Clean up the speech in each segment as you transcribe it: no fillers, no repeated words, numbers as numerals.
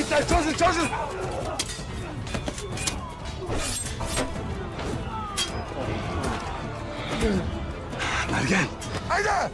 İtler çözün çözün. Mergen. Haydi.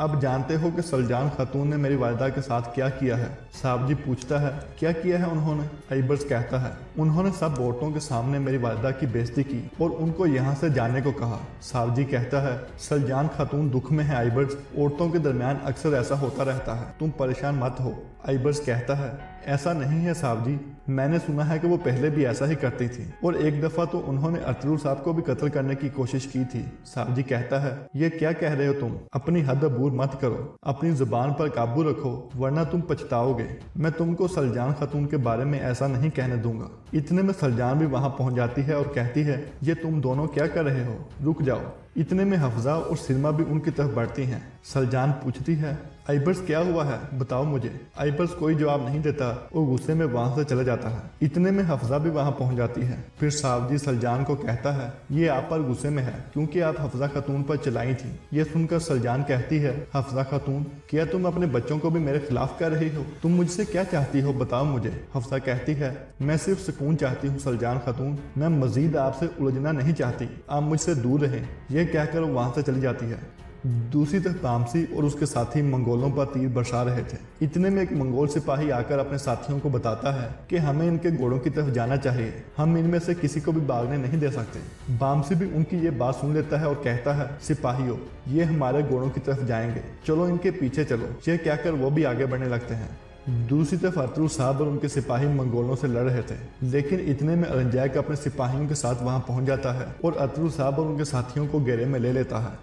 اب جانتے ہو کہ سلجان خاتون نے میری والدہ کے ساتھ کیا کیا ہے؟ صاحب جی پوچھتا ہے کیا کیا ہے انہوں نے؟ آئیبرز کہتا ہے انہوں نے سب عورتوں کے سامنے میری والدہ کی بےزتی کی اور ان کو یہاں سے جانے کو کہا۔ صاحب جی کہتا ہے سلجان خاتون دکھ میں ہے آئیبرز، عورتوں کے درمیان اکثر ایسا ہوتا رہتا ہے، تم پریشان مت ہو۔ آئیبرز کہتا ہے ایسا نہیں ہے صاحب جی، میں نے سنا ہے کہ وہ پہلے بھی ایسا ہی کرتی تھی اور ایک دفعہ تو انہوں نے ارطغرل صاحب کو بھی قتل کرنے کی کوشش کی تھی۔ صاحب جی کہتا ہے یہ کیا کہہ رہے ہو تم؟ اپنی حد عبور مت کرو، اپنی زبان پر قابو رکھو ورنہ تم پچھتاؤ گے۔ میں تم کو سلجان خاتون کے بارے میں ایسا نہیں کہنے دوں گا۔ اتنے میں سلجان بھی وہاں پہنچ جاتی ہے اور کہتی ہے یہ تم دونوں کیا کر رہے ہو، رک جاؤ۔ اتنے میں حفظہ اور سلما بھی ان کی طرف بڑھتی ہیں۔ سلجان پوچھتی ہے آئیبرز کیا ہوا ہے، بتاؤ مجھے۔ آئیبرز کوئی جواب نہیں دیتا اور غصے میں وہاں سے چلے جاتا ہے۔ اتنے میں حفظہ بھی وہاں پہنچ جاتی ہے۔ پھر صاحب جی سلجان کو کہتا ہے یہ آپ پر غصے میں ہے کیونکہ آپ حفظہ خاتون پر چلائی تھی۔ یہ سن کر سلجان کہتی ہے حفظہ خاتون کیا تم اپنے بچوں کو بھی میرے خلاف کر رہی ہو؟ تم مجھ سے کیا چاہتی ہو بتاؤ مجھے۔ حفظہ کہتی ہے میں صرف سکون چاہتی ہوں سلجان خاتون، میں مزید آپ سے الجھنا نہیں چاہتی، آپ مجھ سے دور رہیں۔ یہ کہہ کر وہ وہاں سے چلی جاتی ہے۔ دوسری طرف بامسی اور اس کے ساتھی منگولوں پر تیر برسا رہے تھے۔ اتنے میں ایک منگول سپاہی آ کر اپنے ساتھیوں کو بتاتا ہے کہ ہمیں ان کے گھوڑوں کی طرف جانا چاہیے، ہم ان میں سے کسی کو بھی بھاگنے نہیں دے سکتے۔ بامسی بھی ان کی یہ بات سن لیتا ہے اور کہتا ہے سپاہیوں یہ ہمارے گھوڑوں کی طرف جائیں گے، چلو ان کے پیچھے چلو۔ یہ کہہ کر وہ بھی آگے بڑھنے لگتے ہیں۔ دوسری طرف ارطغرل صاحب اور ان کے سپاہی منگولوں سے لڑ رہے تھے، لیکن اتنے میں ارنجیک اپنے سپاہیوں کے ساتھ وہاں پہنچ جاتا ہے اور ارطغرل صاحب اور ان کے ساتھیوں کو گھیرے میں لے لیتا ہے۔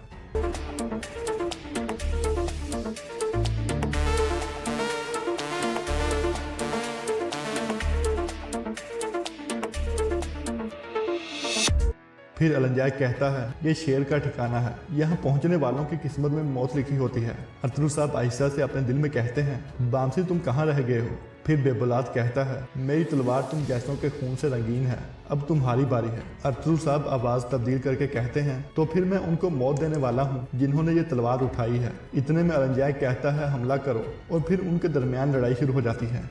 پھر النجیک کہتا ہے یہ شیر کا ٹھکانہ ہے، یہاں پہنچنے والوں کی قسمت میں موت لکھی ہوتی ہے۔ ارطغرل صاحب آہستہ سے اپنے دل میں کہتے ہیں بامسی تم کہاں رہ گئے ہو؟ پھر بے بلاد کہتا ہے میری تلوار تم جیسوں کے خون سے رنگین ہے، اب تمہاری باری ہے۔ ارطغرل صاحب آواز تبدیل کر کے کہتے ہیں تو پھر میں ان کو موت دینے والا ہوں جنہوں نے یہ تلوار اٹھائی ہے۔ اتنے میں النجیک کہتا ہے حملہ کرو، اور پھر ان کے درمیان لڑائی شروع ہو جاتی ہے۔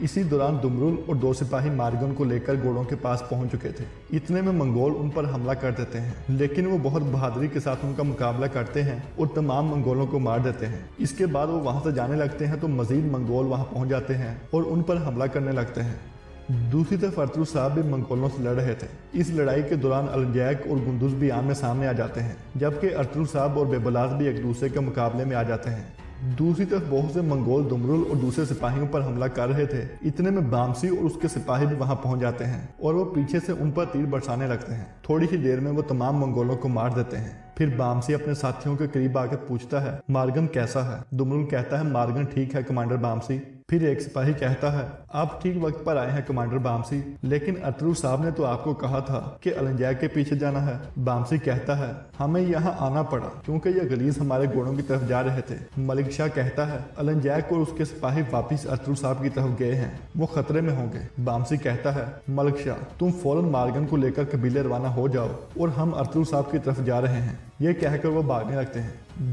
اسی دوران دمرل اور دو سپاہی مارگن کو لے کر گھوڑوں کے پاس پہنچ چکے تھے۔ اتنے میں منگول ان پر حملہ کر دیتے ہیں، لیکن وہ بہت بہادری کے ساتھ ان کا مقابلہ کرتے ہیں اور تمام منگولوں کو مار دیتے ہیں۔ اس کے بعد وہ وہاں سے جانے لگتے ہیں تو مزید منگول وہاں پہنچ جاتے ہیں اور ان پر حملہ کرنے لگتے ہیں۔ دوسری طرف ارطغرل صاحب بھی منگولوں سے لڑ رہے تھے۔ اس لڑائی کے دوران النجیک اور گندوز بھی آمنے سامنے آ جاتے ہیں، جبکہ ارطغرل صاحب اور بے بلاد بھی ایک دوسرے کے مقابلے میں آ جاتے ہیں۔ دوسری طرف بہت سے منگول دمرل اور دوسرے سپاہیوں پر حملہ کر رہے تھے۔ اتنے میں بامسی اور اس کے سپاہی بھی وہاں پہنچ جاتے ہیں اور وہ پیچھے سے ان پر تیر برسانے لگتے ہیں۔ تھوڑی ہی دیر میں وہ تمام منگولوں کو مار دیتے ہیں۔ پھر بامسی اپنے ساتھیوں کے قریب آ کر پوچھتا ہے مارگن کیسا ہے؟ دمرل کہتا ہے مارگن ٹھیک ہے کمانڈر بامسی۔ پھر ایک سپاہی کہتا ہے آپ ٹھیک وقت پر آئے ہیں کمانڈر بامسی، لیکن ارطغرل صاحب نے تو آپ کو کہا تھا کہ النجیک کے پیچھے جانا ہے۔ بامسی کہتا ہے ہمیں یہاں آنا پڑا کیونکہ یہ غلیظ ہمارے گھوڑوں کی طرف جا رہے تھے۔ ملک شاہ کہتا ہے النجیک اور اس کے سپاہی واپس ارطغرل صاحب کی طرف گئے ہیں، وہ خطرے میں ہوں گے۔ بامسی کہتا ہے ملک شاہ تم فوراً مارگن کو لے کر قبیلے روانہ ہو جاؤ اور ہم ارطغرل صاحب کی طرف جا رہے ہیں۔ یہ کہہ کر وہ بھاگنے لگتے ہیں۔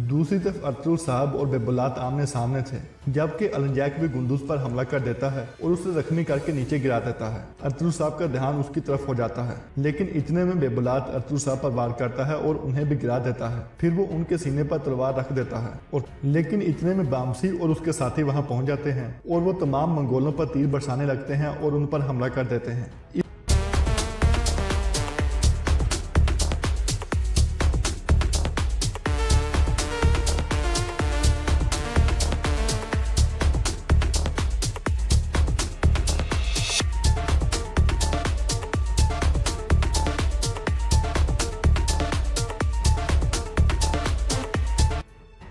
دوسری طرف ارطغرل صاحب اور بے بلاد آمنے سامنے تھے، جبکہ النجیک بھی گندوز پر حملہ کر دیتا ہے اور اسے زخمی کر کے نیچے گرا دیتا ہے۔ ارطغرل صاحب کا دھیان اس کی طرف ہو جاتا ہے، لیکن اتنے میں بے بلاد ارطغرل صاحب پر وار کرتا ہے اور انہیں بھی گرا دیتا ہے۔ پھر وہ ان کے سینے پر تلوار رکھ دیتا ہے لیکن اتنے میں بامسی اور اس کے ساتھی وہاں پہنچ جاتے ہیں اور وہ تمام منگولوں پر تیر برسانے لگتے ہیں اور ان پر حملہ کر دیتے ہیں۔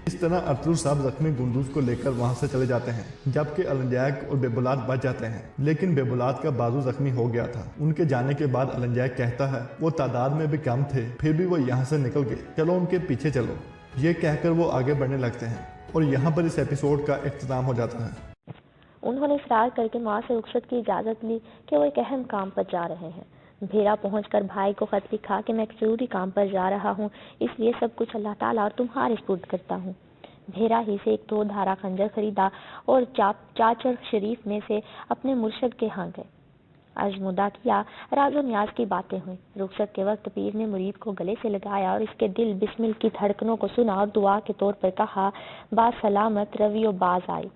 اس طرح ارطغرل صاحب زخمی گندوز کو لے کر وہاں سے چلے جاتے ہیں، جبکہ النجیک اور بے بلاد بچ جاتے ہیں، لیکن بے بلاد کا بازو زخمی ہو گیا تھا۔ ان کے جانے کے بعد النجیک کہتا ہے وہ تعداد میں بھی کم تھے پھر بھی وہ یہاں سے نکل گئے، چلو ان کے پیچھے چلو۔ یہ کہہ کر وہ آگے بڑھنے لگتے ہیں اور یہاں پر اس ایپیسوڈ کا اختتام ہو جاتا ہے۔ انہوں نے اصرار کر کے ماں سے رخصت کی اجازت لی کہ وہ ایک اہم کام پر جا رہے ہیں۔ بھیرا پہنچ کر بھائی کو خط لکھا کہ میں ایک ضروری کام پر جا رہا ہوں، اس لیے سب کچھ اللہ تعالیٰ اور تمہارے سپرد کرتا ہوں۔ بھیرا ہی سے ایک 2 دھارا خنجر خریدا اور چاچر شریف میں سے اپنے مرشد کے ہاں گئے۔ اجمودہ کیا، راز و نیاز کی باتیں ہوئیں۔ رخصت کے وقت پیر نے مرید کو گلے سے لگایا اور اس کے دل بسمل کی دھڑکنوں کو سنا اور دعا کے طور پر کہا، باز سلامت روی و باز آئی۔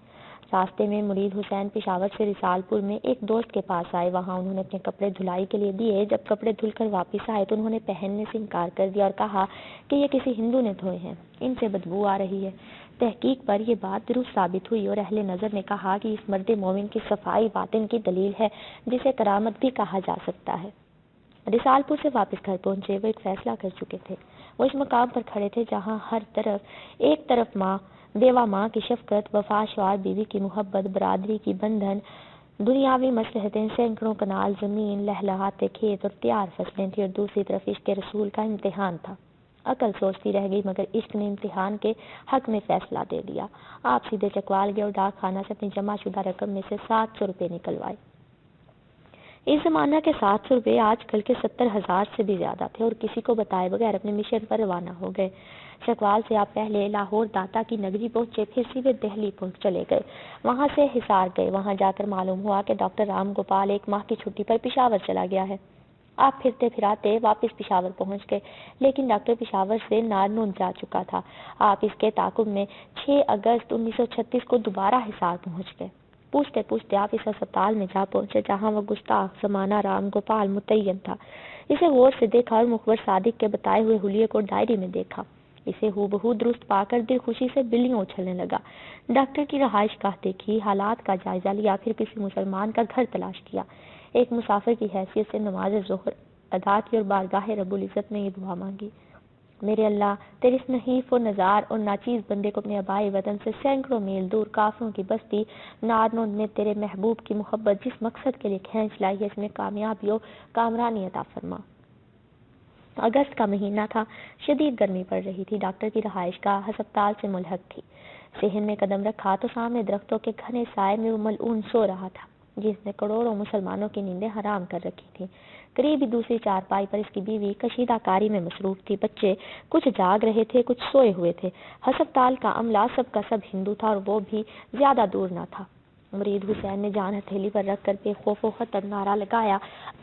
راستے میں مرید حسین پشاور سے رسال پور میں ایک دوست کے پاس آئے۔ وہاں انہوں نے اپنے کپڑے دھلائی کے لیے دیے۔ جب کپڑے دھل کر واپس آئے تو انہوں نے پہننے سے انکار کر دیا اور کہا کہ یہ کسی ہندو نے دھوئے ہیں، ان سے بدبو آ رہی ہے۔ تحقیق پر یہ بات درست ثابت ہوئی اور اہل نظر نے کہا کہ اس مرد مومن کی صفائی باطن کی دلیل ہے، جسے کرامت بھی کہا جا سکتا ہے۔ رسال پور سے واپس گھر پہنچے وہ ایک فیصلہ کر چکے تھے۔ وہ اس مقام پر کھڑے تھے جہاں ایک طرف بیوہ ماں کی شفقت، وفا شوہر بیوی کی محبت، برادری کی بندھن، دنیاوی مصلحتیں، سینکڑوں کنال زمین، لہلہاتے کھیت اور تیار فصلیں تھیں، اور دوسری طرف عشق رسول کا امتحان تھا۔ عقل سوچتی رہ گئی مگر عشق نے امتحان کے حق میں فیصلہ دے دیا۔ آپ سیدھے چکوال گئے اور ڈاک خانہ سے اپنی جمع شدہ رقم میں سے 700 روپے نکلوائے۔ اس زمانہ کے 700 روپے آج کل کے 70,000 سے بھی زیادہ تھے، اور کسی کو بتائے بغیر اپنے مشن پر روانہ ہو گئے۔ چکوال سے آپ پہلے لاہور داتا کی نگری پہنچے، پھر سیدھے دہلی چلے گئے، وہاں سے حصار گئے۔ وہاں جا کر معلوم ہوا کہ ڈاکٹر رام گوپال 1 ماہ کی چھٹی پر پشاور چلا گیا ہے۔ آپ پھرتے پھراتے واپس پشاور پہنچ گئے، لیکن ڈاکٹر پشاور سے نارنون جا چکا تھا۔ آپ اس کے تعاقب میں 6 اگست 1936 کو دوبارہ حصار پہنچ گئے۔ پوچھتے پوچھتے آپ اس ہسپتال میں جا پہنچے جہاں وہ گستاخ زمانہ رام گوپال متعین تھا۔ اسے غور سے دیکھا اور مخبر صادق کے بتائے ہوئے حلیے کو ڈائری میں دیکھا۔ اسے ہو بہو درست پا کر دل خوشی سے بلیوں اچھلنے لگا۔ ڈاکٹر کی رہائش گاہ دیکھی، حالات کا جائزہ لیا، پھر کسی مسلمان کا گھر تلاش کیا۔ ایک مسافر کی حیثیت سے نماز ظہر ادا کی اور بارگاہ رب العزت میں یہ دعا مانگی، میرے اللہ، تیرے اس نحیف و نزار اور ناچیز بندے کو اپنے آبائی وطن سے سینکڑوں میل دور کافروں کی بستی نارنون میں تیرے محبوب کی محبت جس مقصد کے لیے کھینچ لائی ہے، اس میں کامیابی و کامرانی عطا فرما۔ اگست کا مہینہ تھا، شدید گرمی پڑ رہی تھی۔ ڈاکٹر کی رہائش گاہ ہسپتال سے ملحق تھی۔ صحن میں قدم رکھا تو سامنے درختوں کے گھنے سائے میں وہ ملعون سو رہا تھا جس نے کروڑوں مسلمانوں کی نیندیں حرام کر رکھی تھیں۔ قریب ہی دوسری چارپائی پر اس کی بیوی کشیدہ کاری میں مصروف تھی۔ بچے کچھ جاگ رہے تھے، کچھ سوئے ہوئے تھے۔ ہسپتال کا عملہ سب کا سب ہندو تھا اور وہ بھی زیادہ دور نہ تھا۔ مرید حسین نے جان ہتھیلی پر رکھ کر بے خوف و خطر نعرہ لگایا،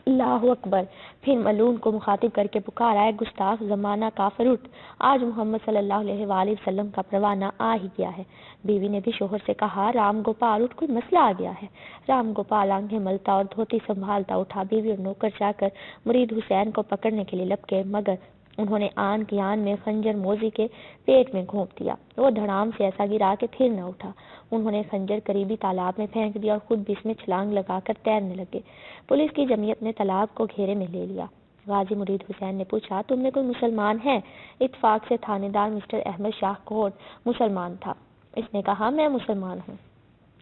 اللہ اکبر، پھر ملعون کو مخاطب کر کے پکارا، اے گستاخ زمانہ کافر اٹھ، آج محمد صلی اللہ علیہ وآلہ وسلم کا پروانہ آ ہی گیا ہے۔ بیوی نے بھی شوہر سے کہا، رام گوپال اٹھ، کوئی مسئلہ آ گیا ہے۔ رام گوپال آنکھیں ملتا اور دھوتی سنبھالتا اٹھا۔ بیوی اور نوکر جا کر مرید حسین کو پکڑنے کے لیے لپکے مگر انہوں نے آن کی آن میں خنجر موذی کے پیٹ میں گھونپ دیا۔ وہ دھڑام سے ایسا گرا کہ پھر نہ اٹھا۔ انہوں نے خنجر قریبی تالاب میں پھینک دیا اور خود بھی اس میں چھلانگ لگا کر تیرنے لگے۔ پولیس کی جمعیت نے تالاب کو گھیرے میں لے لیا۔ غازی مرید حسین نے پوچھا، تم میں کوئی مسلمان ہے؟ اتفاق سے تھانے دار مسٹر احمد شاہ کوٹ مسلمان تھا۔ اس نے کہا، میں مسلمان ہوں۔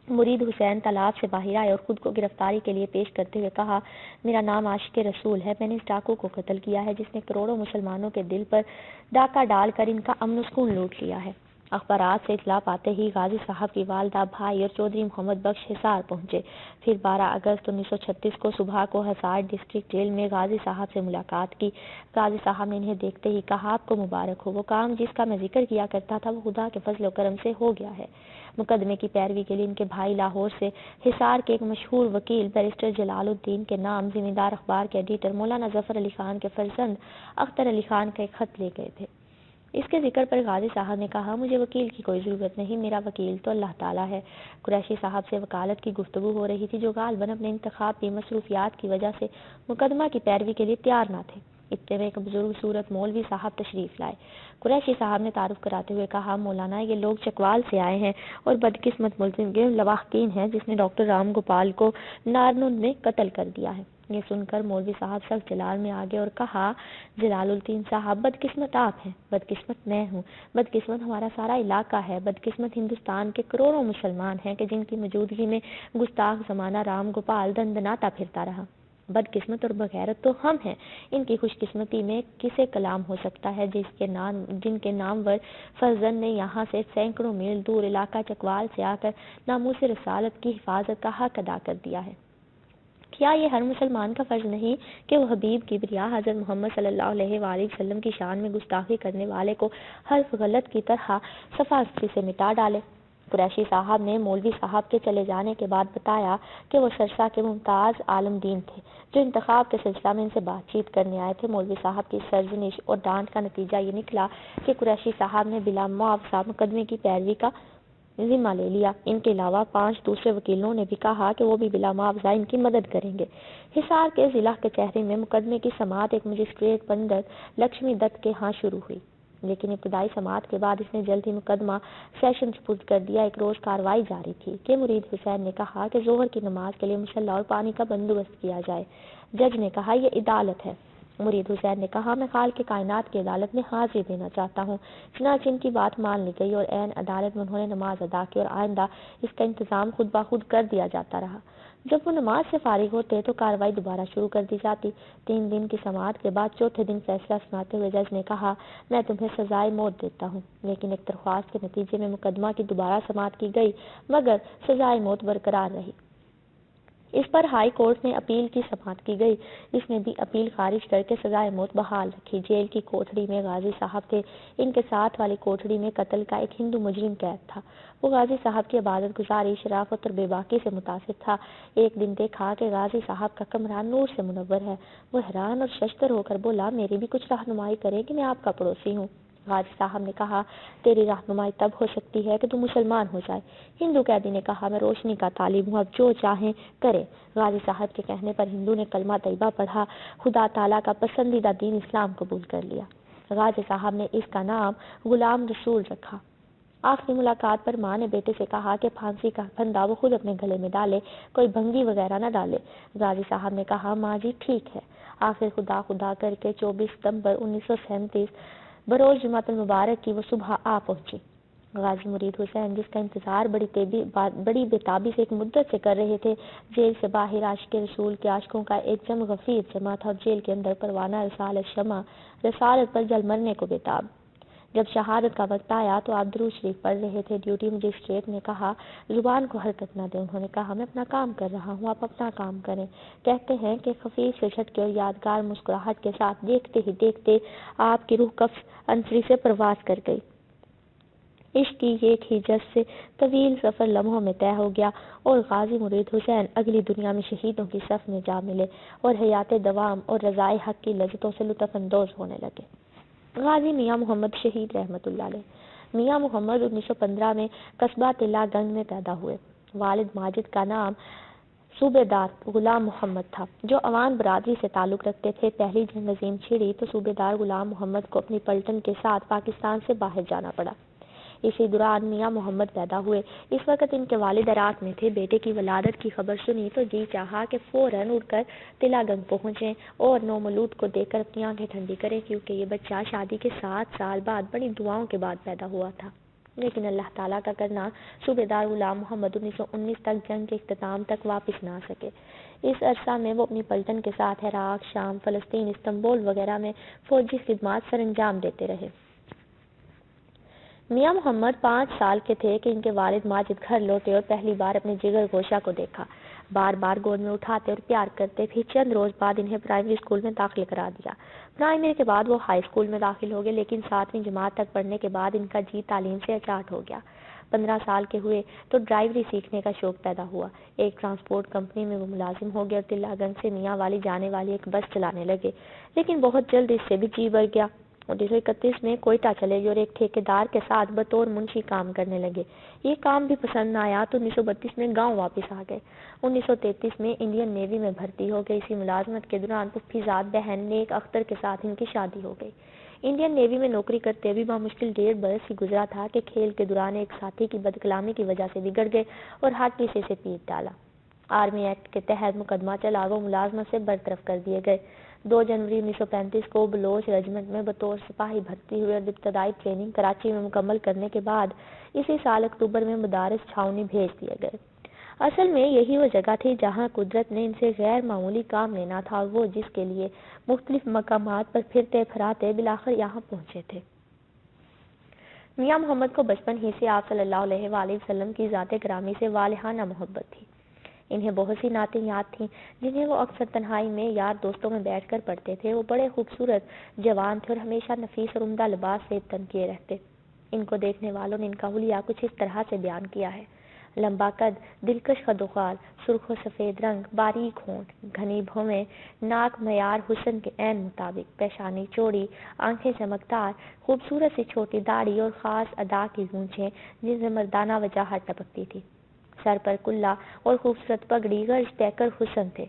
مرید حسین تالاب سے باہر آئے اور خود کو گرفتاری کے لیے پیش کرتے ہوئے کہا، میرا نام عاشق رسول ہے، میں نے اس ڈاکو کو قتل کیا ہے جس نے کروڑوں مسلمانوں کے دل پر ڈاکہ ڈال کر ان کا امن و سکون لوٹ لیا ہے۔ اخبارات سے اطلاع پاتے ہی غازی صاحب کی والدہ، بھائی اور چودھری محمد بخش حصار پہنچے۔ پھر 12 اگست 1936 کو صبح کو حصار ڈسٹرکٹ جیل میں غازی صاحب سے ملاقات کی۔ غازی صاحب نے انہیں دیکھتے ہی کہا، آپ کو مبارک ہو، وہ کام جس کا میں ذکر کیا کرتا تھا وہ خدا کے فضل و کرم سے ہو گیا ہے۔ مقدمے کی پیروی کے لیے ان کے بھائی لاہور سے حصار کے ایک مشہور وکیل بیرسٹر جلال الدین کے نام ذمہ دار اخبار کے ایڈیٹر مولانا ظفر علی خان کے فرزند اختر علی خان کا ایک خط لے گئے تھے۔ اس کے ذکر پر غازی صاحب نے کہا، مجھے وکیل کی کوئی ضرورت نہیں، میرا وکیل تو اللہ تعالیٰ ہے۔ قریشی صاحب سے وکالت کی گفتگو ہو رہی تھی جو غالباً اپنے انتخابی مصروفیات کی وجہ سے مقدمہ کی پیروی کے لیے تیار نہ تھے۔ اتنے میں ایک بزرگ صورت مولوی صاحب تشریف لائے۔ قریشی صاحب نے تعارف کراتے ہوئے کہا، مولانا، یہ لوگ چکوال سے آئے ہیں اور بدقسمت ملزم لواحقین ہیں جس نے ڈاکٹر رام گوپال کو نارنون میں قتل کر دیا ہے۔ یہ سن کر مولوی صاحب سخت جلال میں آگے اور کہا، جلال الدین صاحب، بدقسمت آپ ہیں، بدقسمت میں ہوں، بدقسمت ہمارا سارا علاقہ ہے، بدقسمت ہندوستان کے کروڑوں مسلمان ہیں کہ جن کی موجودگی میں گستاخ زمانہ رام گوپال دندناتا پھرتا رہا۔ بدقسمت اور بغیرت تو ہم ہیں۔ ان کی خوش قسمتی میں کسے کلام ہو سکتا ہے جن کے نامور فرزند نے یہاں سے سینکڑوں میل دور علاقہ چکوال سے آ کر ناموس رسالت کی حفاظت کا حق ادا کر دیا ہے۔ کیا یہ ہر مسلمان کا فرض نہیں کہ وہ حبیب کبریا حضرت محمد صلی اللہ علیہ وآلہ وسلم کی شان میں گستاخی کرنے والے کو حرف غلط کی طرح صفحہ سے مٹا ڈالے؟ قریشی صاحب نے مولوی صاحب کے چلے جانے کے بعد بتایا کہ وہ سرسا کے ممتاز عالم دین تھے جو انتخاب کے سلسلہ میں ان سے بات چیت کرنے آئے تھے۔ مولوی صاحب کی سرزنش اور ڈانٹ کا نتیجہ یہ نکلا کہ قریشی صاحب نے بلا معاوضہ مقدمے کی پیروی کا ذمہ لے لیا۔ ان کے علاوہ 5 دوسرے وکیلوں نے بھی کہا کہ وہ بھی بلا معاوضہ ان کی مدد کریں گے۔ حصار کے ضلع کچہری میں مقدمے کی سماعت ایک مجسٹریٹ پنڈت لکشمی دت کے ہاں شروع ہوئی، لیکن ابتدائی سماعت کے بعد اس نے جلد ہی مقدمہ سیشن سپرد کر دیا۔ ایک روز کارروائی جاری تھی کہ مرید حسین نے کہا کہ ظہر کی نماز کے لیے مصلی اور پانی کا بندوبست کیا جائے۔ جج نے کہا یہ عدالت ہے۔ مرید حسین نے کہا میں خالق کائنات کی عدالت میں حاضری دینا چاہتا ہوں۔ چنانچہ ان کی بات مان لی گئی اور عین عدالت میں انہوں نے نماز ادا کی اور آئندہ اس کا انتظام خود بخود کر دیا جاتا رہا۔ جب وہ نماز سے فارغ ہوتے تو کارروائی دوبارہ شروع کر دی جاتی۔ 3 دن کی سماعت کے بعد چوتھے دن فیصلہ سناتے ہوئے جج نے کہا میں تمہیں سزائے موت دیتا ہوں، لیکن ایک درخواست کے نتیجے میں مقدمہ کی دوبارہ سماعت کی گئی مگر سزائے موت برقرار رہی۔ اس پر ہائی کورٹ میں اپیل کی سماعت کی گئی۔ اس نے بھی اپیل خارج کر کے سزائے موت بحال رکھی۔ جیل کی کوٹھڑی میں غازی صاحب تھے۔ ان کے ساتھ والی کوٹھڑی میں قتل کا ایک ہندو مجرم قید تھا۔ وہ غازی صاحب کی عبادت گزاری، شرافت اور بے باکی سے متاثر تھا۔ ایک دن دیکھا کہ غازی صاحب کا کمرہ نور سے منور ہے۔ وہ حیران اور ششدر ہو کر بولا میری بھی کچھ رہنمائی کریں کہ میں آپ کا پڑوسی ہوں۔ غازی صاحب نے کہا تیری رہنمائی تب ہو سکتی ہے کہ تو مسلمان ہو جائے۔ ہندو قیدی نے کہا میں روشنی کا طالب ہوں، اب جو چاہیں کرے۔ غازی صاحب کے کہنے پر ہندو نے کلمہ طیبہ پڑھا، خدا تعالیٰ کا پسندیدہ دین اسلام قبول کر لیا۔ غازی صاحب نے اس کا نام غلام رسول رکھا۔ آخری ملاقات پر ماں نے بیٹے سے کہا کہ پھانسی کا پھندا وہ خود اپنے گلے میں ڈالے، کوئی بھنگی وغیرہ نہ ڈالے۔ غازی صاحب نے کہا ماں جی ٹھیک ہے۔ آخر خدا کر کے 24 ستمبر 1937 بروز جمعۃ المبارک کی وہ صبح آ پہنچی۔ غازی مرید حسین جس کا انتظار بڑی بےتابی سے ایک مدت سے کر رہے تھے، جیل سے باہر عاشق رسول کے عاشقوں کا ایک جم غفیر جمع تھا اور جیل کے اندر پروانہ رسالت شمع رسالت پر جل مرنے کو بےتاب۔ جب شہادت کا وقت آیا تو آپ درود شریف پڑھ رہے تھے۔ ڈیوٹی مجسٹریٹ نے کہا زبان کو حرکت نہ دیں۔ انہوں نے کہا میں اپنا کام کر رہا ہوں، آپ اپنا کام کریں۔ کہتے ہیں کہ خفیف سے جھٹکے اور یادگار مسکراہٹ کے ساتھ دیکھتے ہی دیکھتے آپ کی روح کف انصری سے پرواز کر گئی۔ عشق کی ایک ہی جس سے طویل سفر لمحوں میں طے ہو گیا اور غازی مرید حسین اگلی دنیا میں شہیدوں کی صف میں جا ملے اور حیات دوام اور رضائے حق کی لذتوں سے لطف اندوز ہونے لگے۔ غازی میاں محمد شہید رحمۃ اللہ علیہ۔ میاں محمد 1915 میں قصبہ تلہ گنج میں پیدا ہوئے۔ والد ماجد کا نام صوبیدار غلام محمد تھا جو عوان برادری سے تعلق رکھتے تھے۔ پہلی جنگ عظیم چھڑی تو صوبیدار غلام محمد کو اپنی پلٹن کے ساتھ پاکستان سے باہر جانا پڑا۔ اسی دوران میاں محمد پیدا ہوئے۔ اس وقت ان کے والد عراق میں تھے۔ بیٹے کی ولادت کی خبر سنی تو جی چاہا کہ فوراً اڑ کر تلہ گنج پہنچیں اور نومولود کو دیکھ کر اپنی آنکھیں ٹھنڈی کریں، کیونکہ یہ بچہ شادی کے 7 سال بعد بڑی دعاؤں کے بعد پیدا ہوا تھا۔ لیکن اللہ تعالیٰ کا کرنا صوبیدار غلام محمد 1919 تک جنگ کے اختتام تک واپس نہ آ سکے۔ اس عرصہ میں وہ اپنی پلٹن کے ساتھ عراق، شام، فلسطین، استنبول وغیرہ میں فوجی خدمات سر انجام دیتے رہے۔ میاں محمد 5 سال کے تھے کہ ان کے والد ماجد گھر لوٹے اور پہلی بار اپنے جگر گوشہ کو دیکھا۔ بار بار گود میں اٹھاتے اور پیار کرتے، پھر چند روز بعد انہیں پرائمری اسکول میں داخل کرا دیا۔ پرائمری کے بعد وہ ہائی اسکول میں داخل ہو گئے، لیکن 7ویں جماعت تک پڑھنے کے بعد ان کا جی تعلیم سے اچاٹ ہو گیا۔ 15 سال کے ہوئے تو ڈرائیوری سیکھنے کا شوق پیدا ہوا۔ ایک ٹرانسپورٹ کمپنی میں وہ ملازم ہو گئے اور تلہ گنج سے میاں والی جانے والی ایک بس چلانے لگے، لیکن بہت جلد اس سے بھی جی بھر گیا۔ 1931 میں کوئٹہ چلے گئے اور ایک ٹھیکیدار کے ساتھ بطور منشی کام کرنے لگے۔ یہ کام بھی پسند نہ آیا تو 1932 میں گاؤں واپس آ گئے۔ 1933 میں انڈین نیوی میں بھرتی ہو گئے۔ اسی ملازمت کے دوران پھپھیزاد بہن نیک اختر کے ساتھ ان کی شادی ہو گئی۔ انڈین نیوی میں نوکری کرتے ہوئے بامشکل 1.5 برس ہی گزرا تھا کہ کھیل کے دوران ایک ساتھی کی بدکلامی کی وجہ سے بگڑ گئے اور ہاتھی سے اسے پیٹ ڈالا۔ آرمی ایکٹ کے تحت مقدمہ چلا، وہ ملازمت سے برطرف کر دیے گئے۔ 2 جنوری 1935 کو بلوچ ریجمنٹ میں بطور سپاہی بھرتی ہوئے اور ابتدائی ٹریننگ کراچی میں مکمل کرنے کے بعد اسی سال اکتوبر میں مدارس چھاؤنی بھیج دیے گئے۔ اصل میں یہی وہ جگہ تھی جہاں قدرت نے ان سے غیر معمولی کام لینا تھا اور وہ جس کے لیے مختلف مقامات پر پھرتے پھراتے بالآخر یہاں پہنچے تھے۔ میاں محمد کو بچپن ہی سے آپ صلی اللہ علیہ وآلہ وسلم کی ذات گرامی سے والہانہ محبت تھی۔ انہیں بہت سی نعتیں یاد تھیں جنہیں وہ اکثر تنہائی میں یار دوستوں میں بیٹھ کر پڑھتے تھے۔ وہ بڑے خوبصورت جوان تھے اور ہمیشہ نفیس اور عمدہ لباس سے تن کیے رہتے۔ ان کو دیکھنے والوں نے ان کا حلیہ کچھ اس طرح سے بیان کیا ہے: لمبا قد، دلکش خدوخال، سرخ و سفید رنگ، باریک ہونٹ، گھنی بھویں، ناک معیار حسن کے عین مطابق، پیشانی چوڑی، آنکھیں چمکدار، خوبصورت سی چھوٹی داڑھی اور خاص ادا کی گونچیں جن سے مردانہ وجاہت ٹپکتی تھی، سر پر کلا اور خوبصورت پگڑی غرض پیکر حسن تھے۔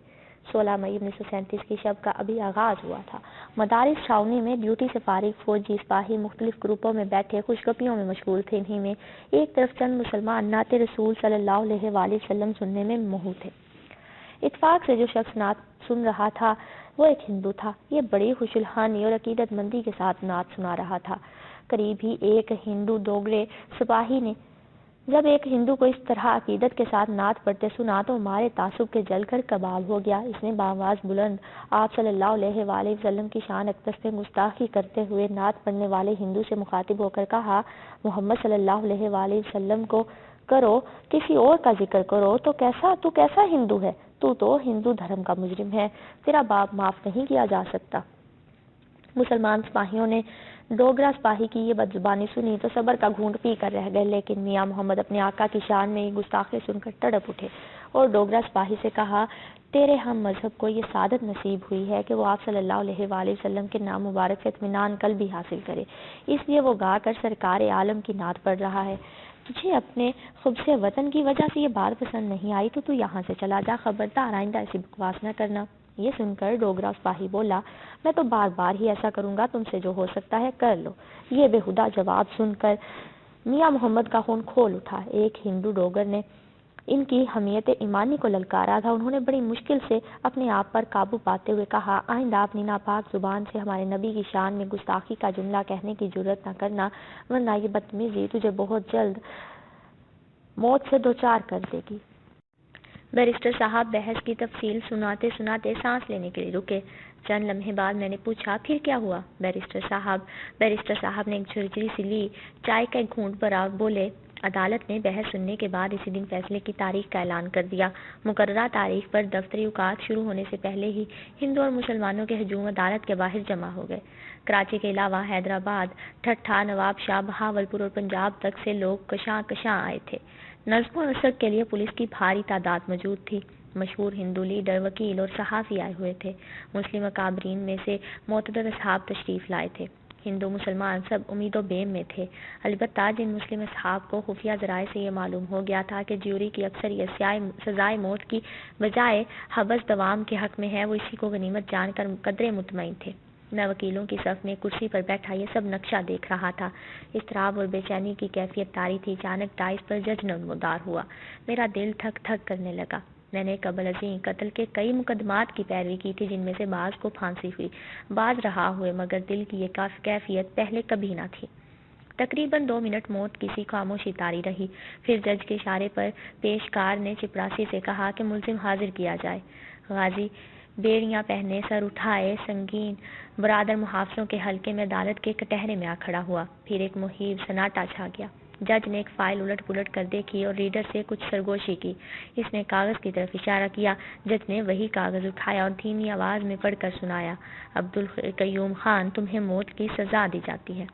16 مئی 1937 کی شب کا ابھی آغاز ہوا تھا۔ مدارس چھاؤنی میں ڈیوٹی سے فارغ فوجی سپاہی مختلف گروپوں میں بیٹھے خوشگپیوں میں مشغول تھے۔ انہی میں ایک طرف چند مسلمان نعت رسول صلی اللہ علیہ وآلہ وسلم سننے میں مہو تھے۔ اتفاق سے جو شخص نعت سن رہا تھا وہ ایک ہندو تھا۔ یہ بڑی خوش الحانی اور عقیدت مندی کے ساتھ نعت سنا رہا تھا۔ قریب ہی ایک ہندو ڈوگرے سپاہی نے جب ایک ہندو کو اس طرح عقیدت کے ساتھ نعت پڑھتے سنا تو مارے تعصب کے جل کر کباب ہو گیا۔ اس نے بآواز بلند آپ صلی اللہ علیہ وآلہ وسلم کی شان اقدس پہ گستاخی کرتے ہوئے نعت پڑھنے والے ہندو سے مخاطب ہو کر کہا: محمد صلی اللہ علیہ وآلہ وسلم کو کرو، کسی اور کا ذکر کرو تو کیسا ہندو ہے؟ تو ہندو دھرم کا مجرم ہے، تیرا باپ معاف نہیں کیا جا سکتا۔ مسلمان سپاہیوں نے ڈوگرا سپاہی کی یہ بدزبانی سنی تو صبر کا گھونٹ پی کر رہ گئے، لیکن میاں محمد اپنے آقا کی شان میں یہ گستاخی سن کر تڑپ اٹھے اور ڈوگرا سپاہی سے کہا: تیرے ہم مذہب کو یہ سعادت نصیب ہوئی ہے کہ وہ آپ صلی اللہ علیہ وآلہ وسلم کے نام مبارک سے اطمینان قلبی حاصل کرے، اس لیے وہ گا کر سرکار عالم کی نعت پڑھ رہا ہے۔ تجھے اپنے خبث وطن کی وجہ سے یہ بات پسند نہیں آئی تو یہاں سے چلا جا، خبردار آئندہ ایسی بکواس نہ کرنا۔ یہ سن کر ڈوگرا سپاہی بولا: میں تو بار بار ہی ایسا کروں گا، تم سے جو ہو سکتا ہے کر لو۔ یہ بےہودہ جواب سن کر میاں محمد کا خون کھول اٹھا۔ ایک ہندو ڈوگر نے ان کی حمیت ایمانی کو للکارا تھا۔ انہوں نے بڑی مشکل سے اپنے آپ پر قابو پاتے ہوئے کہا: آئندہ اپنی ناپاک زبان سے ہمارے نبی کی شان میں گستاخی کا جملہ کہنے کی جرات نہ کرنا، ورنہ یہ بدتمیزی تجھے بہت جلد موت سے دوچار کر دے گی۔ بیرسٹر صاحب بحث کی تفصیل سناتے سناتے سانس لینے کے لیے رکے۔ چند لمحے بعد میں نے پوچھا: پھر کیا ہوا بیرسٹر صاحب نے ایک جھرجھری سی لی، چائے کا ایک گھونٹ بھرا، بولے: عدالت نے بحث سننے کے بعد اسی دن فیصلے کی تاریخ کا اعلان کر دیا۔ مقررہ تاریخ پر دفتری اوقات شروع ہونے سے پہلے ہی ہندو اور مسلمانوں کے ہجوم عدالت کے باہر جمع ہو گئے۔ کراچی کے علاوہ حیدرآباد، ٹھٹھہ، نواب شاہ، بہاولپور اور پنجاب تک سے لوگ کشاں آئے تھے۔ نظم و نسق کے لیے پولیس کی بھاری تعداد موجود تھی۔ مشہور ہندو لیڈر، وکیل اور صحافی آئے ہوئے تھے۔ مسلم اکابرین میں سے معتدر اصحاب تشریف لائے تھے۔ ہندو مسلمان سب امید و بیم میں تھے، البتہ جن مسلم اصحاب کو خفیہ ذرائع سے یہ معلوم ہو گیا تھا کہ جیوری کی اکثریت سزائے موت کی بجائے حبس دوام کے حق میں ہے، وہ اسی کو غنیمت جان کر قدرے مطمئن تھے۔ میں وکیلوں کی صف میں کرسی پر بیٹھا یہ سب نقشہ دیکھ رہا تھا۔ اضطراب اور بے چینی کی کیفیت طاری تھی۔ اچانک ڈائس پر جج نمودار ہوا۔ میرا دل دھک دھک کرنے لگا۔ میں نے قبل ازیں قتل کے کئی مقدمات کی پیروی کی تھی، جن میں سے بعض کو پھانسی ہوئی، بعض رہا ہوئے، مگر دل کی یہ کیفیت پہلے کبھی نہ تھی۔ تقریباً 2 منٹ موت کی سی خاموشی طاری رہی، پھر جج کے اشارے پر پیشکار نے چپراسی سے کہا کہ ملزم حاضر کیا جائے۔ غازی بیڑیاں پہنے، سر اٹھائے، سنگین برادر محافظوں کے حلقے میں عدالت کے کٹہرے میں آ کھڑا ہوا۔ پھر ایک مہیب سناٹا چھا گیا۔ جج نے ایک فائل الٹ پلٹ کر دیکھی اور ریڈر سے کچھ سرگوشی کی۔ اس نے کاغذ کی طرف اشارہ کیا۔ جج نے وہی کاغذ اٹھایا اور دھیمی آواز میں پڑھ کر سنایا: عبدالقیوم خان، تمہیں موت کی سزا دی جاتی ہے۔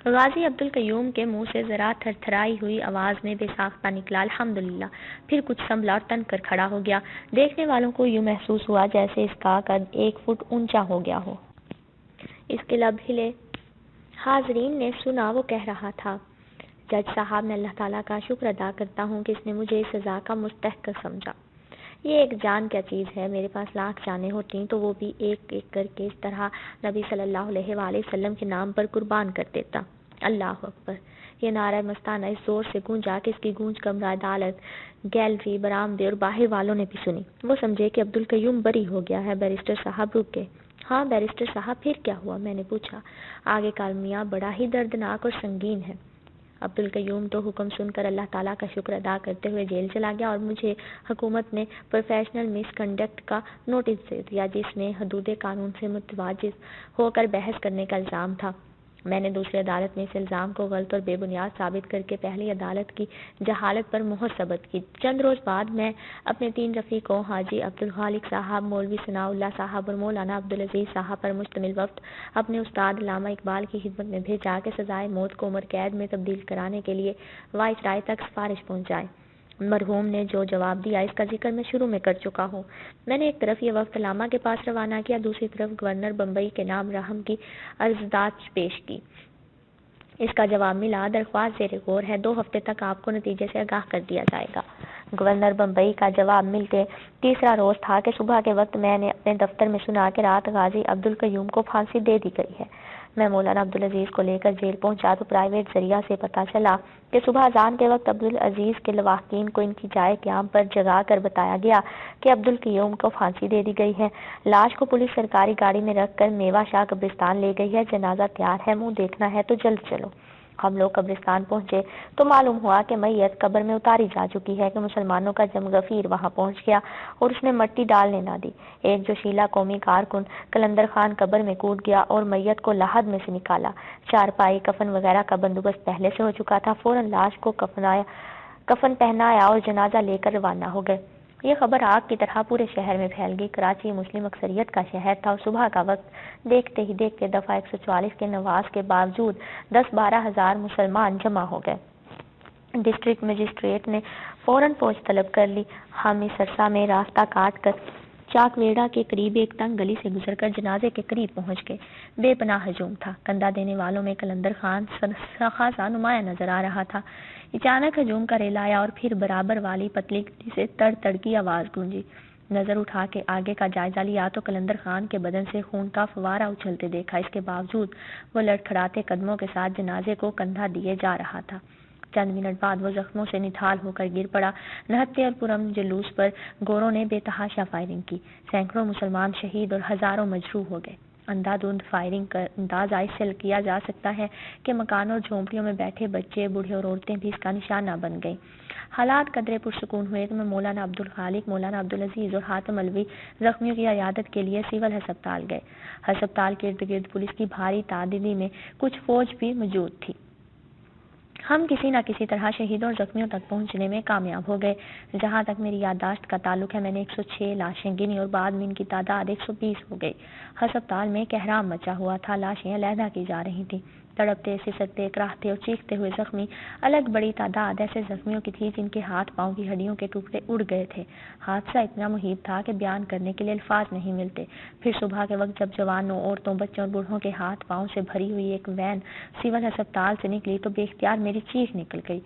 غازی عبدالقیوم کے منہ سے ذرا تھرتھرائی ہوئی آواز میں بے ساختہ نکلا: الحمدللہ۔ پھر کچھ سنبھلا اور تن کر کھڑا ہو گیا۔ دیکھنے والوں کو یوں محسوس ہوا جیسے اس کا قد 1 فٹ اونچا ہو گیا ہو۔ اس کے لب ہلے۔ حاضرین نے سنا، وہ کہہ رہا تھا: جج صاحب، میں اللہ تعالیٰ کا شکر ادا کرتا ہوں کہ اس نے مجھے اس سزا کا مستحق سمجھا۔ یہ ایک جان کیا چیز ہے، میرے پاس لاکھ جانیں ہوتی تو وہ بھی ایک ایک کر کے اس طرح نبی صلی اللہ علیہ وآلہ وسلم کے نام پر قربان کر دیتا۔ اللہ اکبر! یہ نعرہ مستانہ اس زور سے گونجا کہ اس کی گونج کمرہ عدالت، گیلری، برآمدے اور باہر والوں نے بھی سنی۔ وہ سمجھے کہ عبدالقیوم بری ہو گیا ہے۔ بیرسٹر صاحب رک گئے۔ ہاں بیرسٹر صاحب، پھر کیا ہوا؟ میں نے پوچھا۔ آگے کا المیہ بڑا ہی دردناک اور سنگین ہے۔ عبدالقیوم تو حکم سن کر اللہ تعالیٰ کا شکر ادا کرتے ہوئے جیل چلا گیا اور مجھے حکومت نے پروفیشنل مس کنڈکٹ کا نوٹس دے دیا، جس میں حدود قانون سے متجاوز ہو کر بحث کرنے کا الزام تھا۔ میں نے دوسری عدالت میں اس الزام کو غلط اور بے بنیاد ثابت کر کے پہلی عدالت کی جہالت پر مہر ثبت کی۔ چند روز بعد میں اپنے 3 رفیقوں حاجی عبدالخالق صاحب، مولوی ثناء اللہ صاحب اور مولانا عبدالعزیز صاحب پر مشتمل وفد اپنے استاد علامہ اقبال کی خدمت میں بھیجا کہ سزائے موت کو عمر قید میں تبدیل کرانے کے لیے وائسرائے تک سفارش پہنچائے۔ مرحوم نے جو جواب دیا اس کا ذکر میں شروع میں کر چکا ہوں۔ میں نے ایک طرف یہ وفد علامہ کے پاس روانہ کیا، دوسری طرف گورنر بمبئی کے نام رحم کی عرضداشت پیش کی۔ اس کا جواب ملا، درخواست زیر غور ہے، 2 ہفتے تک آپ کو نتیجے سے آگاہ کر دیا جائے گا۔ گورنر بمبئی کا جواب ملتے تیسرا روز تھا کہ صبح کے وقت میں نے اپنے دفتر میں سنا کہ رات غازی عبدالقیوم کو پھانسی دے دی گئی ہے۔ میں مولانا عبدالعزیز کو لے کر جیل پہنچا تو پرائیویٹ ذریعہ سے پتہ چلا کہ صبح اذان کے وقت عبدالعزیز کے لواحقین کو ان کی جائے قیام پر جگا کر بتایا گیا کہ عبدالقیوم کو پھانسی دے دی گئی ہے۔ لاش کو پولیس سرکاری گاڑی میں رکھ کر میوہ شاہ قبرستان لے گئی ہے۔ جنازہ تیار ہے، منہ دیکھنا ہے تو جلد چلو۔ ہم لوگ قبرستان پہنچے تو معلوم ہوا کہ میت قبر میں اتاری جا چکی ہے کہ مسلمانوں کا جم غفیر وہاں پہنچ گیا اور اس نے مٹی ڈالنے نہ دی۔ ایک جوشیلا قومی کارکن قلندر خان قبر میں کود گیا اور میت کو لحد میں سے نکالا۔ چارپائی کفن وغیرہ کا بندوبست پہلے سے ہو چکا تھا۔ فوراً لاش کو کفن پہنایا اور جنازہ لے کر روانہ ہو گئے۔ یہ خبر آگ کی طرح پورے شہر میں پھیل گئی۔ کراچی مسلم اکثریت کا شہر تھا اور صبح کا وقت دیکھتے ہی دیکھتے دفعہ 144 کے نواز کے باوجود 10-12 ہزار مسلمان جمع ہو گئے۔ ڈسٹرکٹ مجسٹریٹ نے فوراً فوج طلب کر لی۔ ہم اس عرصہ میں راستہ کاٹ کر چاک ویڑا کے قریب ایک تنگ گلی سے گزر کر جنازے کے قریب پہنچ گئے۔ بے پناہ ہجوم تھا۔ کندھا دینے والوں میں قلندر خان خاصا نمایاں نظر آ رہا تھا۔ اچانک ہجوم کا ریل آیا اور پھر برابر والی پتلی گلی سے تڑ تڑ کی آواز گونجی۔ نظر اٹھا کے آگے کا جائزہ لیا تو قلندر خان کے بدن سے خون کا فوارہ اچھلتے دیکھا۔ اس کے باوجود وہ لڑکھڑاتے قدموں کے ساتھ جنازے کو کندھا دیے جا رہا تھا۔ چند منٹ بعد وہ زخموں سے نتھال ہو کر گر پڑا۔ نہتے اور پرم جلوس پر گوروں نے بے تحاشا فائرنگ کی۔ سینکڑوں مسلمان شہید اور ہزاروں مجروح ہو گئے۔ اندھا دھند فائرنگ کا اندازہ اس سے کیا جا سکتا ہے کہ مکانوں اور جھونپڑیوں میں بیٹھے بچے، بوڑھے اور عورتیں بھی اس کا نشانہ بن گئیں۔ حالات قدرے پرسکون ہوئے تو میں مولانا عبدالخالق، مولانا عبدالعزیز اور حاتم علوی زخمیوں کی عیادت کے لیے سول ہسپتال گئے۔ ہسپتال کے ارد گرد پولیس کی بھاری تعدادی میں کچھ فوج بھی موجود تھی۔ ہم کسی نہ کسی طرح شہیدوں اور زخمیوں تک پہنچنے میں کامیاب ہو گئے۔ جہاں تک میری یادداشت کا تعلق ہے، میں نے 106 لاشیں گنی اور بعد میں ان کی تعداد 120 ہو گئی۔ ہسپتال میں کہرام مچا ہوا تھا، لاشیں علیحدہ کی جا رہی تھیں۔ تڑپتے، سسکتے، کراہتے اور چیختے ہوئے زخمی، الگ بڑی تعداد ایسے زخمیوں کی تھی جن کے ہاتھ پاؤں کی ہڈیوں کے ٹکڑے اڑ گئے تھے۔ حادثہ اتنا مہیب تھا کہ بیان کرنے کے لیے الفاظ نہیں ملتے۔ پھر صبح کے وقت جب جوانوں، عورتوں، بچوں اور بوڑھوں کے ہاتھ پاؤں سے بھری ہوئی ایک وین سول ہسپتال سے نکلی تو بے اختیار میری چیخ نکل گئی،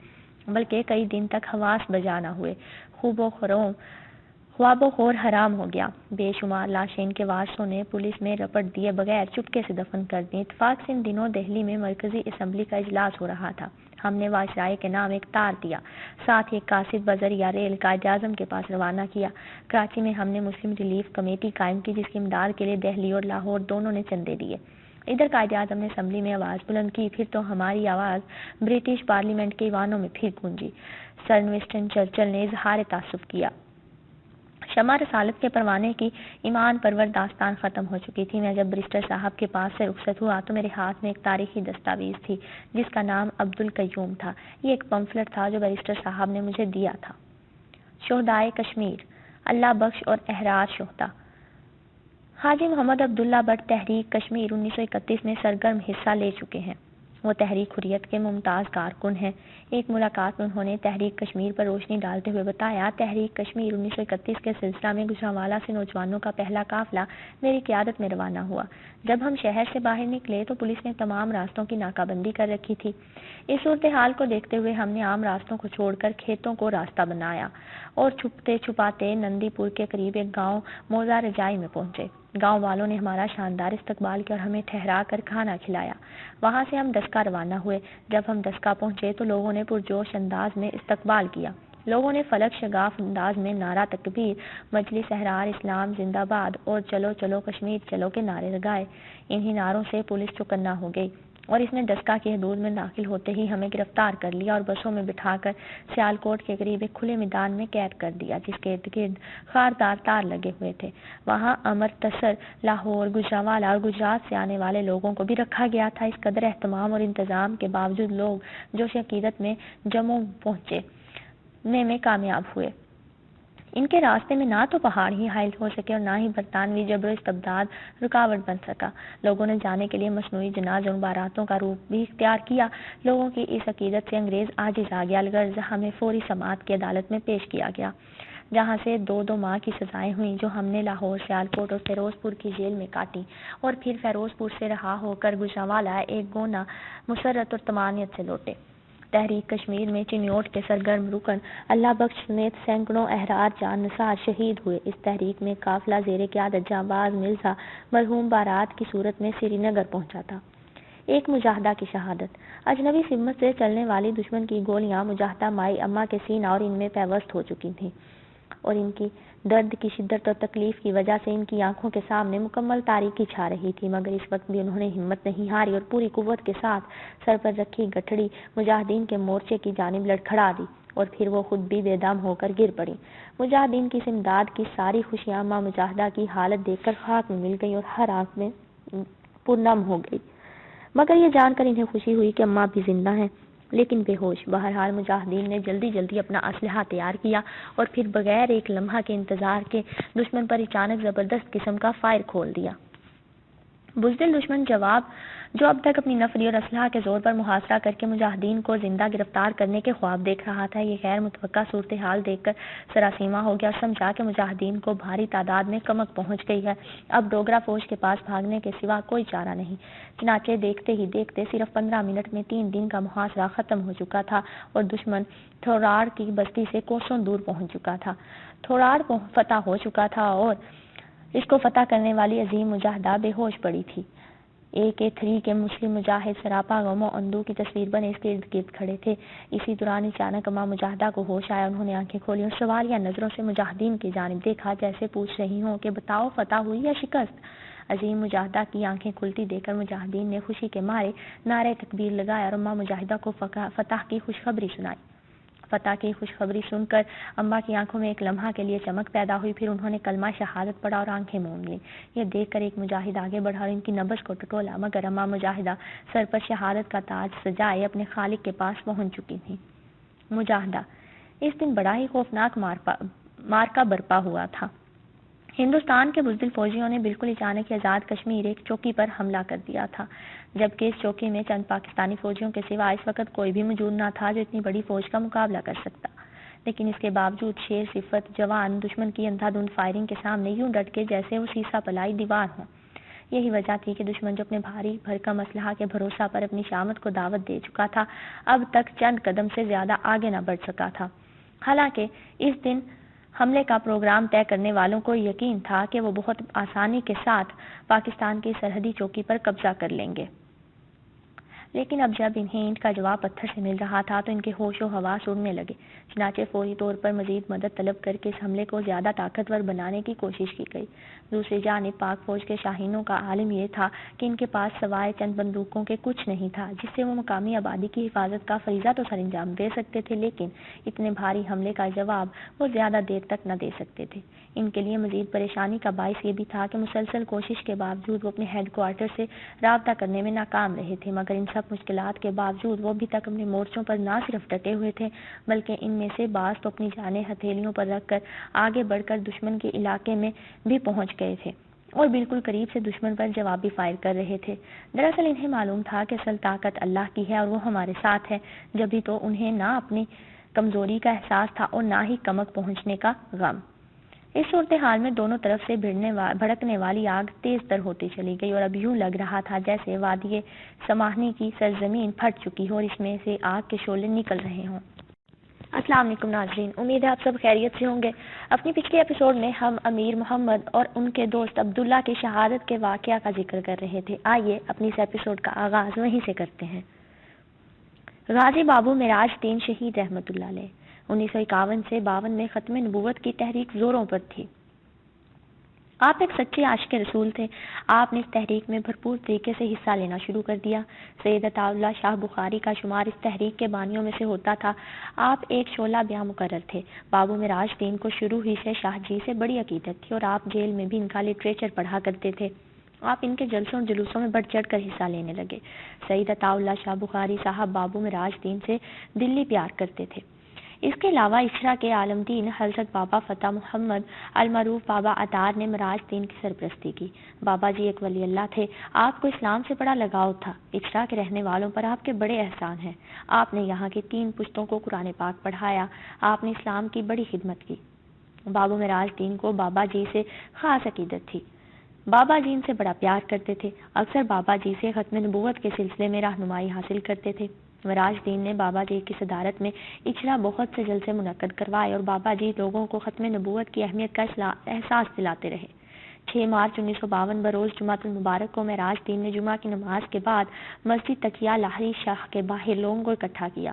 بلکہ کئی دن تک حواس بجا نہ ہوئے۔ خواب و خور حرام ہو گیا۔ بے شمار لاشیں ان کے وارثوں نے پولیس میں رپٹ دیے بغیر چپکے سے دفن کر دیں۔ اتفاق سے ان دنوں دہلی میں مرکزی اسمبلی کا اجلاس ہو رہا تھا۔ ہم نے وائسرائے کے نام ایک تار دیا، ساتھ ہی ایک قاصد بذریعہ ریل قائد اعظم کے پاس روانہ کیا۔ کراچی میں ہم نے مسلم ریلیف کمیٹی قائم کی جس کی امداد کے لیے دہلی اور لاہور دونوں نے چندے دیے۔ ادھر قائد اعظم نے اسمبلی میں آواز بلند کی، پھر تو ہماری آواز برٹش پارلیمنٹ کے ایوانوں میں پھر گونجی۔ سر ونسٹن چرچل نے اظہار تعصب کیا۔ شمع رسالت کے پروانے کی ایمان پرور داستان ختم ہو چکی تھی۔ میں جب بیرسٹر صاحب کے پاس سے رخصت ہوا تو میرے ہاتھ میں ایک تاریخی دستاویز تھی جس کا نام عبدالقیوم تھا۔ یہ ایک پمفلٹ تھا جو بیرسٹر صاحب نے مجھے دیا تھا۔ شہدائے کشمیر، اللہ بخش اور احرار شہدا۔ حاجی محمد عبداللہ بٹ تحریک کشمیر 1931 میں سرگرم حصہ لے چکے ہیں۔ وہ تحریک حریت کے ممتاز کارکن ہیں۔ ایک ملاقات میں انہوں نے تحریک کشمیر پر روشنی ڈالتے ہوئے بتایا، تحریک کشمیر 1931 کے سلسلہ میں گجرانوالہ سے نوجوانوں کا پہلا قافلہ میری قیادت میں روانہ ہوا۔ جب ہم شہر سے باہر نکلے تو پولیس نے تمام راستوں کی ناکہ بندی کر رکھی تھی۔ اس صورتحال کو دیکھتے ہوئے ہم نے عام راستوں کو چھوڑ کر کھیتوں کو راستہ بنایا اور چھپتے چھپاتے نندی پور کے قریب ایک گاؤں موزہ رجائی میں پہنچے۔ گاؤں والوں نے ہمارا شاندار استقبال کیا اور ہمیں ٹھہرا کر کھانا کھلایا۔ وہاں سے ہم دسکا روانہ ہوئے۔ جب ہم دسکا پہنچے تو لوگوں نے پرجوش انداز میں استقبال کیا۔ لوگوں نے فلک شگاف انداز میں نعرہ تکبیر، مجلس احرار اسلام زندہ باد اور چلو چلو کشمیر چلو کے نعرے لگائے۔ انہی نعروں سے پولیس چوکنا ہو گئی۔ اور اس نے ڈسکا کی حدود میں داخل ہوتے ہی ہمیں گرفتار کر لیا اور بسوں میں بٹھا کر سیالکوٹ کے قریب ایک کھلے میدان میں قید کر دیا جس کے ارد گرد خاردار تار لگے ہوئے تھے۔ وہاں امرتسر، لاہور، گجرانوالہ اور گجرات سے آنے والے لوگوں کو بھی رکھا گیا تھا۔ اس قدر اہتمام اور انتظام کے باوجود لوگ جوش عقیدت میں جموں پہنچنے میں کامیاب ہوئے۔ ان کے راستے میں نہ تو پہاڑ ہی حائل ہو سکے اور نہ ہی برطانوی جبر و استبداد رکاوٹ بن سکا۔ لوگوں نے جانے کے لیے مصنوعی جناز اور باراتوں کا روپ بھی اختیار کیا۔ لوگوں کی اس عقیدت سے انگریز عاجز آ گیا، الغرض ہمیں فوری سماعت کی عدالت میں پیش کیا گیا، جہاں سے 2 ماہ کی سزائیں ہوئیں جو ہم نے لاہور، سیالکوٹ اور فیروز پور کی جیل میں کاٹی، اور پھر فیروز پور سے رہا ہو کر گجرانوالہ ایک گونا مسرت اور طمانینت سے لوٹے۔ تحریک کشمیر میں چنیوٹ کے سرگرم رکن اللہ بخش سمیت سینکڑوں احرار جان نثار شہید ہوئے۔ اس تحریک میں قافلہ زیر قیادت جانباز مرزا مرحوم بارات کی صورت میں سری نگر پہنچا تھا۔ ایک مجاہدہ کی شہادت۔ اجنبی سمت سے چلنے والی دشمن کی گولیاں مجاہدہ مائی اماں کے سینہ اور ان میں پیوست ہو چکی تھیں، اور ان کی درد کی شدت اور تکلیف کی وجہ سے ان کی آنکھوں کے سامنے مکمل تاریکی چھا رہی تھی، مگر اس وقت بھی انہوں نے ہمت نہیں ہاری اور پوری قوت کے ساتھ سر پر رکھی گٹھڑی مجاہدین کے مورچے کی جانب لڑکھڑا دی، اور پھر وہ خود بھی بے دم ہو کر گر پڑی۔ مجاہدین کی اس امداد کی ساری خوشیاں اماں مجاہدہ کی حالت دیکھ کر خاک میں مل گئی اور ہر آنکھ میں پرنم ہو گئی، مگر یہ جان کر انہیں خوشی ہوئی کہ اماں بھی زندہ ہیں لیکن بے ہوش۔ بہرحال مجاہدین نے جلدی اپنا اسلحہ تیار کیا اور پھر بغیر ایک لمحہ کے انتظار کے دشمن پر اچانک زبردست قسم کا فائر کھول دیا۔ بزدل دشمن جو اب تک اپنی نفری اور اسلحہ کے زور پر محاصرہ کر کے مجاہدین کو زندہ گرفتار کرنے کے خواب دیکھ رہا تھا، یہ غیر متوقع صورتحال دیکھ کر سراسیمہ ہو گیا اور سمجھا کہ مجاہدین کو بھاری تعداد میں کمک پہنچ گئی ہے، اب ڈوگرا فوج کے پاس بھاگنے کے سوا کوئی چارہ نہیں۔ چنانچہ دیکھتے ہی دیکھتے صرف 15 منٹ میں 3 دن کا محاصرہ ختم ہو چکا تھا اور دشمن تھوراڑ کی بستی سے کوسوں دور پہنچ چکا تھا۔ تھوراڑ فتح ہو چکا تھا اور اس کو فتح کرنے والی عظیم مجاہدہ بے ہوش پڑی تھی۔ AK-3 کے مسلم مجاہد سراپا غم و اندوہ کی تصویر بنے اس کے ارد گرد کھڑے تھے۔ اسی دوران اچانک اماں مجاہدہ کو ہوش آیا، انہوں نے آنکھیں کھولی اور سوالیہ نظروں سے مجاہدین کی جانب دیکھا، جیسے پوچھ رہی ہوں کہ بتاؤ فتح ہوئی یا شکست؟ عظیم مجاہدہ کی آنکھیں کھلتی دیکھ کر مجاہدین نے خوشی کے مارے نعرہ تکبیر لگایا اور اماں مجاہدہ کو فتح کی خوشخبری سنائی۔ فتح کی خوشخبری سن کر اماں کی آنکھوں میں ایک لمحہ کے لیے چمک پیدا ہوئی، پھر انہوں نے کلمہ شہادت پڑھا اور آنکھیں موم لیں۔ یہ دیکھ کر ایک مجاہد آگے بڑھا اور ان کی نبض کو ٹٹولا، مگر اماں مجاہدہ سر پر شہادت کا تاج سجائے اپنے خالق کے پاس پہنچ چکی تھیں۔ مجاہدہ۔ اس دن بڑا ہی خوفناک مارکا برپا ہوا تھا۔ ہندوستان کے بزدل فوجیوں نے بالکل اچانک آزاد کشمیر ایک چوکی پر حملہ کر دیا تھا، جبکہ اس چوکی میں چند پاکستانی فوجیوں کے سوا اس وقت کوئی بھی موجود نہ تھا جو اتنی بڑی فوج کا مقابلہ کر سکتا، لیکن اس کے باوجود شیر صفت جوان دشمن کی اندھا دھند فائرنگ کے سامنے یوں ڈٹ کے جیسے وہ سیسا پلائی دیوار ہوں۔ یہی وجہ تھی کہ دشمن جو اپنے بھاری بھرکم اسلحہ کے بھروسہ پر اپنی شامت کو دعوت دے چکا تھا، اب تک چند قدم سے زیادہ آگے نہ بڑھ سکا تھا۔ حالانکہ اس دن حملے کا پروگرام طے کرنے والوں کو یقین تھا کہ وہ بہت آسانی کے ساتھ پاکستان کی سرحدی چوکی پر قبضہ کر لیں گے، لیکن اب جب انہیں اینٹ کا جواب پتھر سے مل رہا تھا تو ان کے ہوش و حواس اڑنے لگے۔ چنانچہ فوری طور پر مزید مدد طلب کر کے اس حملے کو زیادہ طاقتور بنانے کی کوشش کی گئی۔ دوسری جانب پاک فوج کے شاہینوں کا عالم یہ تھا کہ ان کے پاس سوائے چند بندوقوں کے کچھ نہیں تھا جس سے وہ مقامی آبادی کی حفاظت کا فریضہ تو سر انجام دے سکتے تھے، لیکن اتنے بھاری حملے کا جواب وہ زیادہ دیر تک نہ دے سکتے تھے۔ ان کے لیے مزید پریشانی کا باعث یہ بھی تھا کہ مسلسل کوشش کے باوجود وہ اپنے ہیڈ کوارٹر سے رابطہ کرنے میں ناکام رہے تھے، مگر ان سب مشکلات کے باوجود وہ ابھی تک اپنے مورچوں پر نہ صرف ڈٹے ہوئے تھے بلکہ ان میں سے بعض تو اپنی جانیں ہتھیلیوں پر رکھ کر آگے بڑھ کر دشمن کے علاقے میں بھی پہنچ گئے تھے اور بالکل قریب سے دشمن پر جوابی فائر کر رہے تھے۔ دراصل انہیں معلوم تھا کہ اصل طاقت اللہ کی ہے اور وہ ہمارے ساتھ ہے، جبھی تو انہیں نہ اپنی کمزوری کا احساس تھا اور نہ ہی کمک پہنچنے کا غم۔ اس صورتحال میں دونوں طرف سے بھڑکنے والی آگ تیز تر ہوتی چلی گئی اور اب یوں لگ رہا تھا جیسے وادی سماہنی کی سرزمین پھٹ چکی ہو اور اس میں سے آگ کے شعلے نکل رہے ہوں۔ السلام علیکم ناظرین، امید ہے آپ سب خیریت سے ہوں گے۔ اپنی پچھلے ایپیسوڈ میں ہم امیر محمد اور ان کے دوست عبداللہ کی شہادت کے واقعہ کا ذکر کر رہے تھے۔ آئیے اپنی اس ایپیسوڈ کا آغاز وہیں سے کرتے ہیں۔ غازی بابو معراج الدین شہید رحمۃ اللہ علیہ 1951 سے 52 میں ختم نبوت کی تحریک زوروں پر تھی۔ آپ ایک سچے عاشق رسول تھے۔ آپ نے اس تحریک میں بھرپور طریقے سے حصہ لینا شروع کر دیا۔ سید عطا اللہ شاہ بخاری کا شمار اس تحریک کے بانیوں میں سے ہوتا تھا۔ آپ ایک شعلہ بیاں مقرر تھے۔ بابو معراج دین کو شروع ہی سے شاہ جی سے بڑی عقیدت تھی اور آپ جیل میں بھی ان کا لٹریچر پڑھا کرتے تھے۔ آپ ان کے جلسوں اور جلوسوں میں بڑھ چڑھ کر حصہ لینے لگے۔ سید عطا اللہ شاہ بخاری صاحب بابو معراج دین سے دلی پیار کرتے تھے۔ اس کے علاوہ اشرا کے عالم دین حضرت بابا فتح محمد المعروف بابا عطار نے معراج دین کی سرپرستی کی۔ بابا جی ایک ولی اللہ تھے۔ آپ کو اسلام سے بڑا لگاؤ تھا۔ اشرا کے رہنے والوں پر آپ کے بڑے احسان ہیں۔ آپ نے یہاں کی 3 پشتوں کو قرآن پاک پڑھایا۔ آپ نے اسلام کی بڑی خدمت کی۔ بابو معراج دین کو بابا جی سے خاص عقیدت تھی۔ بابا جی ان سے بڑا پیار کرتے تھے۔ اکثر بابا جی سے ختم نبوت کے سلسلے میں رہنمائی حاصل کرتے تھے۔ معراج دین نے بابا جی کی صدارت میں اچھلا بہت سے جلسے منعقد کروائے اور بابا جی لوگوں کو ختم نبوت کی اہمیت کا احساس دلاتے رہے۔ 6 مارچ 1952 بروز جمعہ المبارک کو معراج دین نے جمعہ کی نماز کے بعد مسجد تقیہ لاہری شاہ کے باہر لوگوں کو اکٹھا کیا۔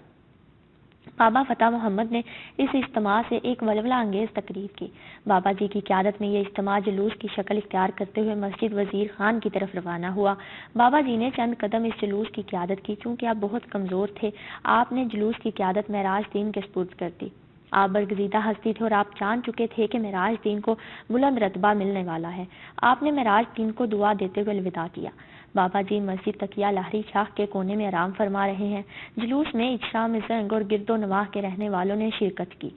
بابا فتح محمد نے اس اجتماع سے ایک ولولہ انگیز تقریر کی۔ بابا جی کی قیادت میں یہ اجتماع جلوس کی شکل اختیار کرتے ہوئے مسجد وزیر خان کی طرف روانہ ہوا۔ بابا جی نے چند قدم اس جلوس کی قیادت کی۔ چونکہ آپ بہت کمزور تھے، آپ نے جلوس کی قیادت معراج دین کے سپرد کر دی۔ آپ برگزیدہ ہستی تھے اور آپ جان چکے تھے کہ معراج دین کو بلند رتبہ ملنے والا ہے۔ آپ نے معراج دین کو دعا دیتے ہوئے الوداع کیا۔ بابا جی مسجد تقیہ لاہری شاہ کے کونے میں آرام فرما رہے ہیں۔ جلوس میں اجشاء میں زنگ اور گرد و نواح کے رہنے والوں نے شرکت کی۔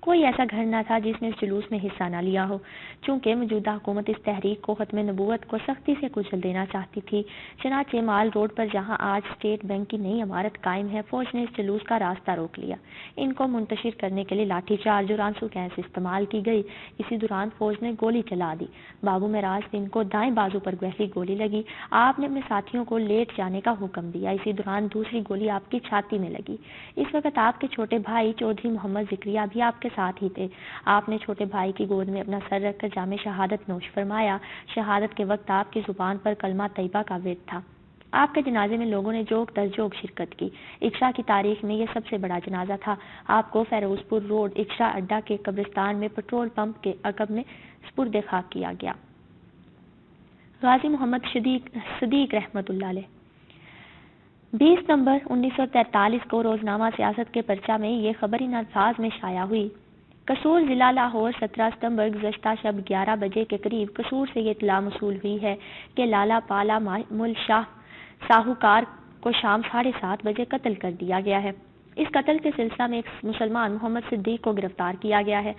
کوئی ایسا گھر نہ تھا جس نے اس جلوس میں حصہ نہ لیا ہو۔ چونکہ موجودہ حکومت اس تحریک کو ختم نبوت کو سختی سے کچل دینا چاہتی تھی، چنانچہ مال روڈ پر جہاں آج اسٹیٹ بینک کی نئی عمارت قائم ہے، فوج نے اس جلوس کا راستہ روک لیا۔ ان کو منتشر کرنے کے لیے لاٹھی چارج اور آنسو گیس استعمال کی گئی۔ اسی دوران فوج نے گولی چلا دی۔ بابو معراج دین کو دائیں بازو پر گہری گولی لگی۔ آپ نے اپنے ساتھیوں کو لیٹ جانے کا حکم دیا۔ اسی دوران دوسری گولی آپ کی چھاتی میں لگی۔ اس وقت آپ کے چھوٹے بھائی چودھری محمد ذکریہ بھی آپ کے ساتھ ہی تھے۔ آپ نے چھوٹے بھائی کی گود میں اپنا سر رکھ کر جام شہادت نوش فرمایا۔ شہادت کے وقت آپ کی زبان پر کلمہ طیبہ کا ورد تھا۔ آپ کے جنازے میں لوگوں نے جوک در جوک شرکت کی۔ اچھا کی تاریخ میں یہ سب سے بڑا جنازہ تھا۔ آپ کو فیروز پور روڈ اچھا اڈا کے قبرستان میں پٹرول پمپ کے عقب میں سپرد خاک کیا گیا۔ غازی محمد صدیق رحمۃ اللہ علیہ 20 نومبر 1943 کو روزنامہ سیاست کے پرچہ میں یہ خبر ان الفاظ میں شائع ہوئی: قصور ضلع لاہور 17 ستمبر گزشتہ شب 11 بجے کے قریب قصور سے یہ اطلاع موصول ہوئی ہے کہ لالا پالا مل شاہ ساہوکار کو شام 7:30 بجے قتل کر دیا گیا ہے۔ اس قتل کے سلسلہ میں ایک مسلمان محمد صدیق کو گرفتار کیا گیا ہے۔